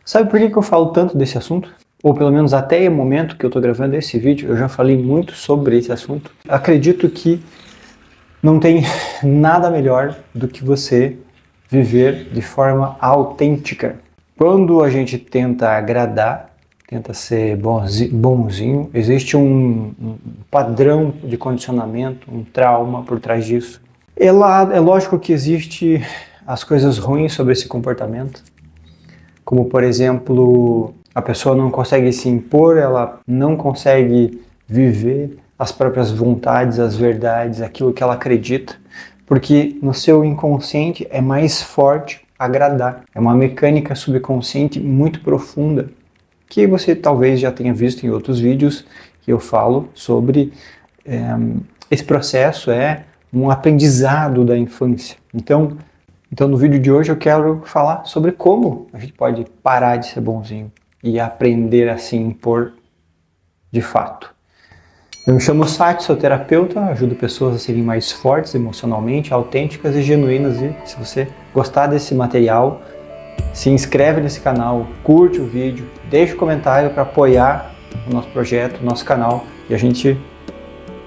Sabe por que eu falo tanto desse assunto? Ou pelo menos até o momento que eu estou gravando esse vídeo, eu já falei muito sobre esse assunto. Acredito que não tem nada melhor do que você viver de forma autêntica. Quando a gente tenta agradar, tenta ser bonzinho, existe um padrão de condicionamento, um trauma por trás disso. É lógico que existe as coisas ruins sobre esse comportamento, como por exemplo, a pessoa não consegue se impor, ela não consegue viver as próprias vontades, as verdades, aquilo que ela acredita, porque no seu inconsciente é mais forte agradar. É uma mecânica subconsciente muito profunda, que você talvez já tenha visto em outros vídeos que eu falo sobre. Esse processo é um aprendizado da infância. Então, no vídeo de hoje eu quero falar sobre como a gente pode parar de ser bonzinho e aprender a se impor de fato. Eu me chamo Sati, sou terapeuta, ajudo pessoas a serem mais fortes emocionalmente, autênticas e genuínas. E se você gostar desse material, se inscreve nesse canal, curte o vídeo, deixa um comentário para apoiar o nosso projeto, o nosso canal e a gente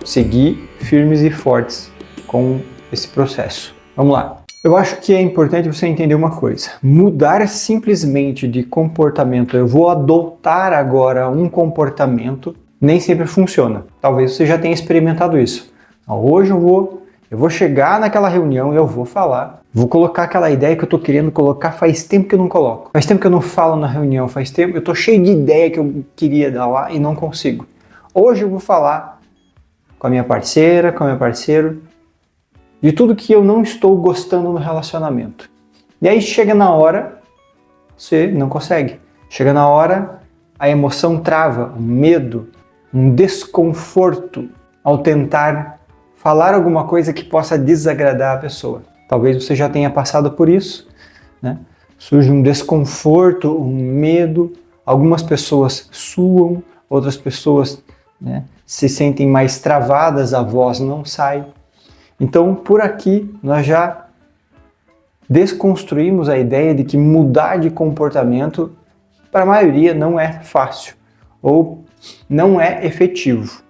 seguir firmes e fortes com esse processo. Vamos lá. Eu acho que é importante você entender uma coisa. Mudar simplesmente de comportamento, eu vou adotar agora um comportamento, nem sempre funciona. Talvez você já tenha experimentado isso. Hoje eu vou chegar naquela reunião e eu vou falar, vou colocar aquela ideia que eu estou querendo colocar, faz tempo que eu não coloco. Faz tempo que eu não falo na reunião, faz tempo, eu estou cheio de ideia que eu queria dar lá e não consigo. Hoje eu vou falar com a minha parceira, com o meu parceiro, de tudo que eu não estou gostando no relacionamento. E aí chega na hora, você não consegue. Chega na hora, a emoção trava, um medo, um desconforto ao tentar falar alguma coisa que possa desagradar a pessoa. Talvez você já tenha passado por isso, né? Surge um desconforto, um medo, algumas pessoas suam, outras pessoas, né, se sentem mais travadas, a voz não sai. Então, por aqui, nós já desconstruímos a ideia de que mudar de comportamento, para a maioria, não é fácil ou não é efetivo.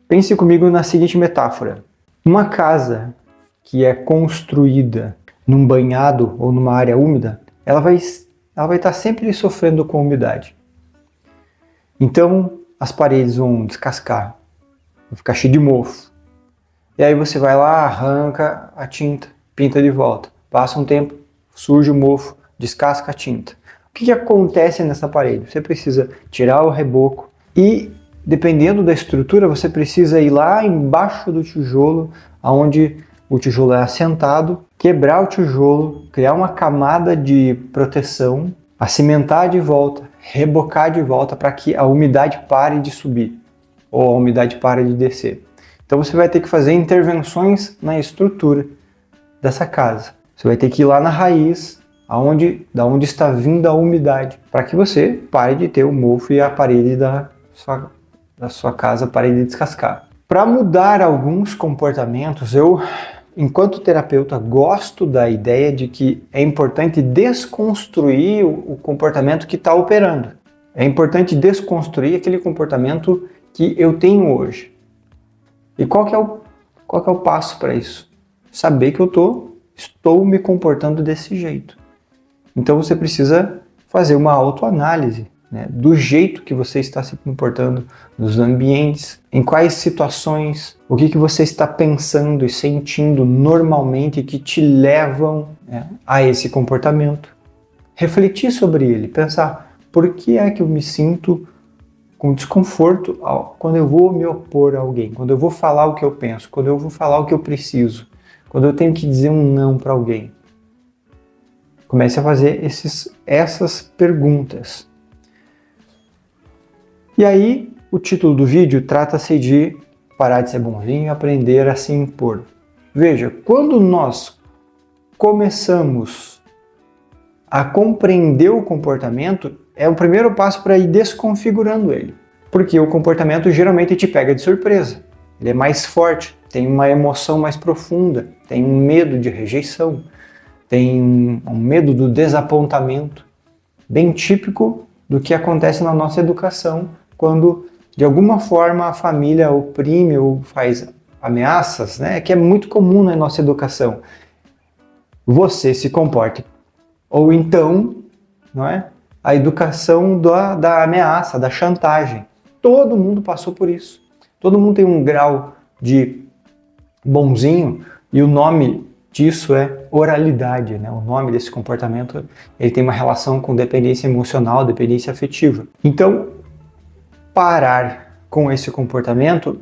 Pense comigo na seguinte metáfora. Uma casa que é construída num banhado ou numa área úmida, ela vai estar sempre sofrendo com umidade. Então, as paredes vão descascar, vão ficar cheias de mofo. E aí você vai lá, arranca a tinta, pinta de volta. Passa um tempo, surge o mofo, descasca a tinta. O que acontece nessa parede? Você precisa tirar o reboco e, dependendo da estrutura, você precisa ir lá embaixo do tijolo, onde o tijolo é assentado, quebrar o tijolo, criar uma camada de proteção, acimentar de volta, rebocar de volta para que a umidade pare de subir ou a umidade pare de descer. Então você vai ter que fazer intervenções na estrutura dessa casa. Você vai ter que ir lá na raiz, da onde está vindo a umidade, para que você pare de ter o mofo e a parede da sua casa pare de descascar. Para mudar alguns comportamentos, eu, enquanto terapeuta, gosto da ideia de que é importante desconstruir o comportamento que está operando. É importante desconstruir aquele comportamento que eu tenho hoje. E qual que é o passo para isso? Saber que eu estou me comportando desse jeito. Então você precisa fazer uma autoanálise, né, do jeito que você está se comportando nos ambientes, em quais situações, o que você está pensando e sentindo normalmente que te levam, né, a esse comportamento. Refletir sobre ele, pensar, por que é que eu me sinto com desconforto quando eu vou me opor a alguém, quando eu vou falar o que eu penso, quando eu vou falar o que eu preciso, quando eu tenho que dizer um não para alguém. Comece a fazer essas perguntas. E aí, o título do vídeo trata-se de parar de ser bonzinho e aprender a se impor. Veja, quando nós começamos a compreender o comportamento, é o primeiro passo para ir desconfigurando ele. Porque o comportamento geralmente te pega de surpresa. Ele é mais forte, tem uma emoção mais profunda, tem um medo de rejeição, tem um medo do desapontamento. bem típico do que acontece na nossa educação quando, de alguma forma, a família oprime ou faz ameaças, né? Que é muito comum na nossa educação. Você se comporte. Ou então, não é? A educação da ameaça, da chantagem. Todo mundo passou por isso. Todo mundo tem um grau de bonzinho e o nome disso é oralidade, né? O nome desse comportamento, ele tem uma relação com dependência emocional, dependência afetiva. Então, parar com esse comportamento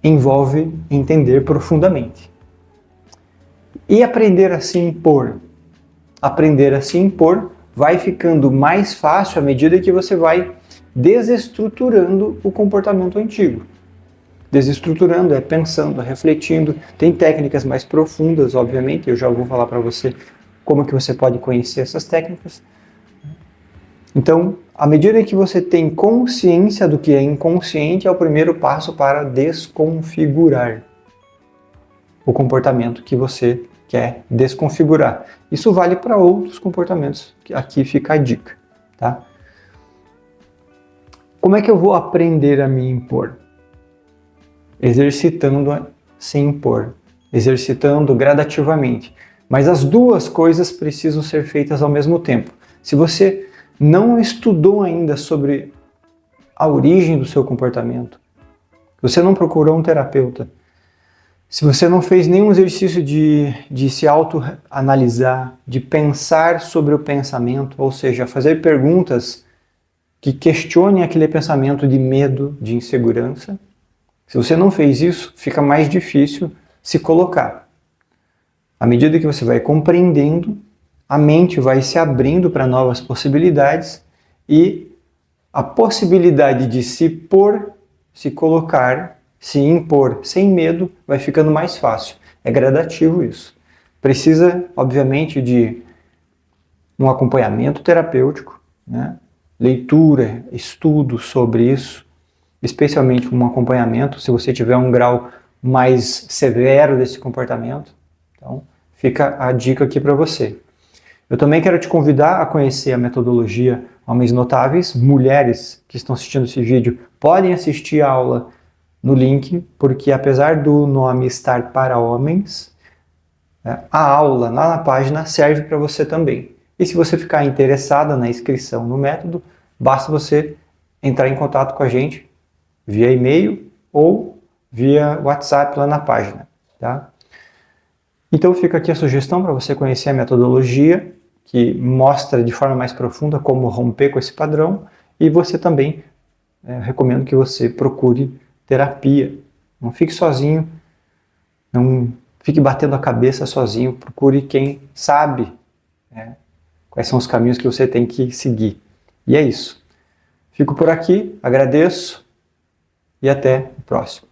envolve entender profundamente. E aprender a se impor. Aprender a se impor vai ficando mais fácil à medida que você vai desestruturando o comportamento antigo. Desestruturando é pensando, refletindo. Tem técnicas mais profundas, obviamente, eu já vou falar para você como que você pode conhecer essas técnicas. Então, à medida que você tem consciência do que é inconsciente, é o primeiro passo para desconfigurar o comportamento que você quer desconfigurar. Isso vale para outros comportamentos, que aqui fica a dica, tá? Como é que eu vou aprender a me impor? Exercitando a se impor, exercitando gradativamente. Mas as duas coisas precisam ser feitas ao mesmo tempo. Se você não estudou ainda sobre a origem do seu comportamento, você não procurou um terapeuta, se você não fez nenhum exercício de se autoanalisar, de pensar sobre o pensamento, ou seja, fazer perguntas que questionem aquele pensamento de medo, de insegurança, se você não fez isso, fica mais difícil se colocar. À medida que você vai compreendendo, a mente vai se abrindo para novas possibilidades e a possibilidade de se pôr, se colocar, se impor sem medo vai ficando mais fácil. É gradativo isso. Precisa, obviamente, de um acompanhamento terapêutico, né? Leitura, estudo sobre isso, especialmente um acompanhamento, se você tiver um grau mais severo desse comportamento. Então, fica a dica aqui para você. Eu também quero te convidar a conhecer a metodologia Homens Notáveis. Mulheres que estão assistindo esse vídeo podem assistir a aula no link, porque apesar do nome estar para homens, a aula lá na página serve para você também. E se você ficar interessada na inscrição no método, basta você entrar em contato com a gente via e-mail ou via WhatsApp lá na página, tá? Então fica aqui a sugestão para você conhecer a metodologia, que mostra de forma mais profunda como romper com esse padrão, e você também recomendo que você procure terapia. Não fique sozinho, não fique batendo a cabeça sozinho, procure quem sabe quais são os caminhos que você tem que seguir. E é isso. Fico por aqui, agradeço e até o próximo.